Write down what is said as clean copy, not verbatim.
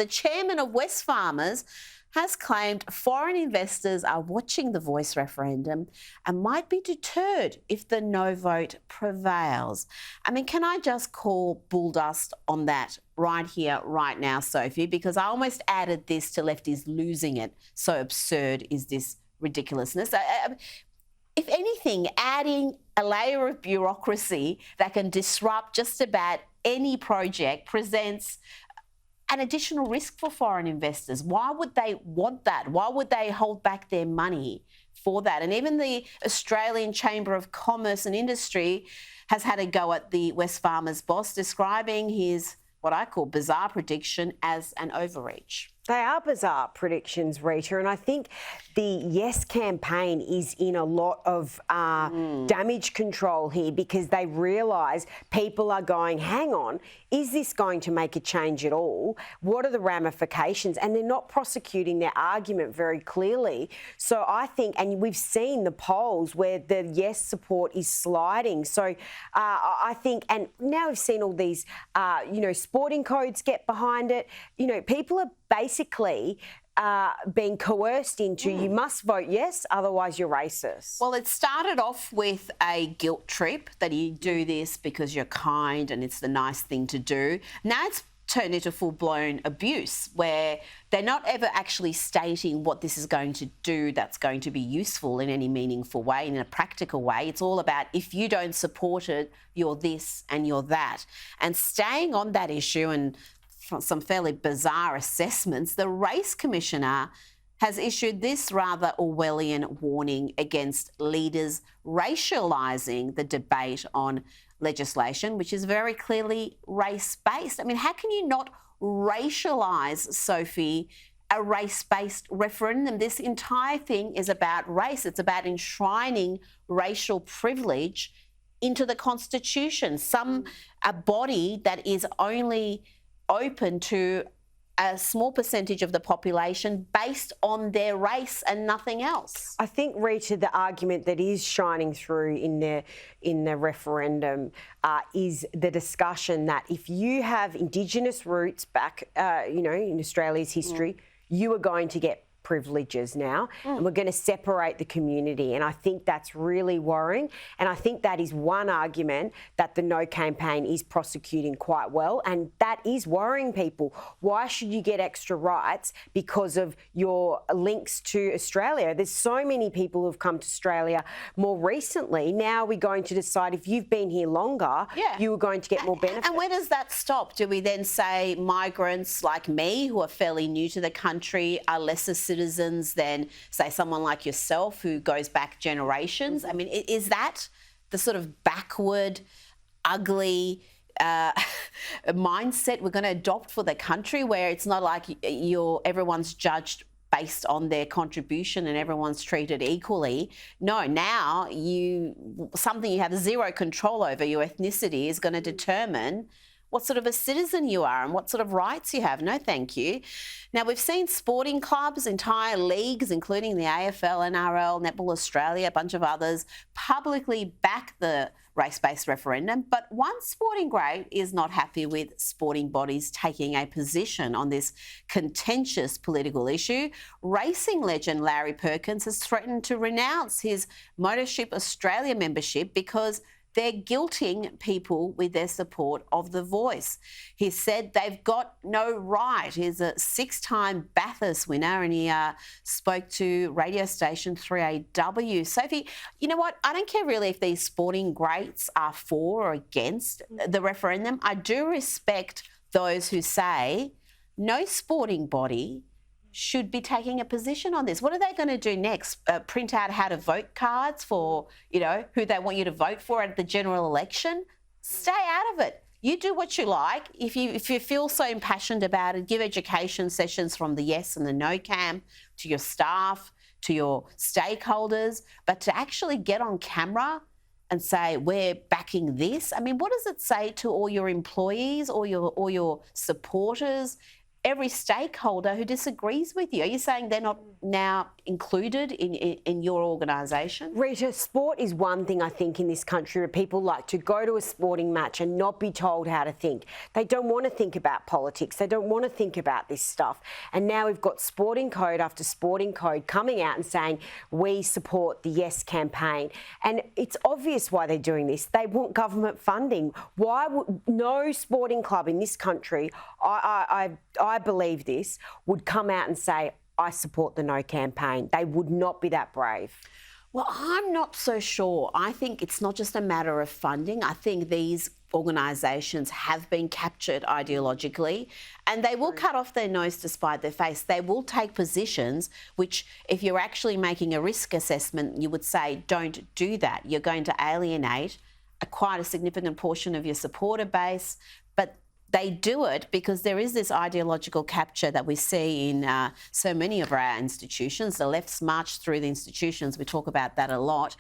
The chairman of Wesfarmers has claimed foreign investors are watching the Voice referendum and might be deterred if the no vote prevails. I mean, can I just call bull dust on that right here, right now, Sophie? Because I almost added this to lefties losing it. So absurd is this ridiculousness. If anything, adding a layer of bureaucracy that can disrupt just about any project presents an additional risk for foreign investors. Why would they want that? Why would they hold back their money for that? And even the Australian Chamber of Commerce and Industry has had a go at the Wesfarmers boss, describing his, what I call bizarre prediction, as an overreach. They are bizarre predictions, Rita, and I think the Yes campaign is in a lot of damage control here, because they realise people are going, hang on, is this going to make a change at all? What are the ramifications? And they're not prosecuting their argument very clearly. So I think, and we've seen the polls where the Yes support is sliding. So I think, and now we've seen all these, sporting codes get behind it. People are basically being coerced into you must vote yes, otherwise you're racist. Well, it started off with a guilt trip that you do this because you're kind and it's the nice thing to do. Now it's turned into full-blown abuse, where they're not ever actually stating what this is going to do that's going to be useful in any meaningful way, in a practical way. It's all about, if you don't support it, you're this and you're that. And staying on that issue, and some fairly bizarre assessments, the Race Commissioner has issued this rather Orwellian warning against leaders racialising the debate on legislation, which is very clearly race-based. I mean, how can you not racialise, Sophie, a race-based referendum? This entire thing is about race. It's about enshrining racial privilege into the Constitution. A body that is only open to a small percentage of the population based on their race and nothing else. I think, Rita, the argument that is shining through in the referendum is the discussion that if you have Indigenous roots back, in Australia's history, you are going to get privileges now, and we're going to separate the community. And I think that's really worrying. And I think that is one argument that the No campaign is prosecuting quite well. And that is worrying people. Why should you get extra rights because of your links to Australia? There's so many people who've come to Australia more recently. Now we're going to decide if you've been here longer, you are going to get more benefits. And where does that stop? Do we then say migrants like me, who are fairly new to the country, are lesser citizens than, say, someone like yourself who goes back generations? I mean, is that the sort of backward, ugly mindset we're going to adopt for the country, where it's not like everyone's judged based on their contribution and everyone's treated equally? No, now something you have zero control over, your ethnicity, is going to determine what sort of a citizen you are and what sort of rights you have. No, thank you. Now, we've seen sporting clubs, entire leagues, including the AFL, NRL, Netball Australia, a bunch of others, publicly back the race-based referendum. But one sporting great is not happy with sporting bodies taking a position on this contentious political issue. Racing legend Larry Perkins has threatened to renounce his Motorship Australia membership because they're guilting people with their support of The Voice. He said they've got no right. He's a 6-time Bathurst winner, and he spoke to radio station 3AW. Sophie, you know what? I don't care really if these sporting greats are for or against the referendum. I do respect those who say no sporting body should be taking a position on this. What are they going to do next? Print out how to vote cards for, who they want you to vote for at the general election? Stay out of it. You do what you like. If you feel so impassioned about it, give education sessions from the Yes and the No camp to your staff, to your stakeholders. But to actually get on camera and say, we're backing this, I mean, what does it say to all your employees, all your supporters? every stakeholder who disagrees with you. Are you saying they're not now included in your organisation? Rita, sport is one thing I think in this country where people like to go to a sporting match and not be told how to think. They don't want to think about politics. They don't want to think about this stuff. And now we've got sporting code after sporting code coming out and saying, we support the Yes campaign. And it's obvious why they're doing this. They want government funding. Why would no sporting club in this country, I believe this, would come out and say, I support the No campaign? They would not be that brave. Well, I'm not so sure. I think it's not just a matter of funding. I think these organisations have been captured ideologically, and they will cut off their nose to spite their face. They will take positions which, if you're actually making a risk assessment, you would say, don't do that. You're going to alienate quite a significant portion of your supporter base. But they do it because there is this ideological capture that we see in so many of our institutions. The left's marched through the institutions. We talk about that a lot.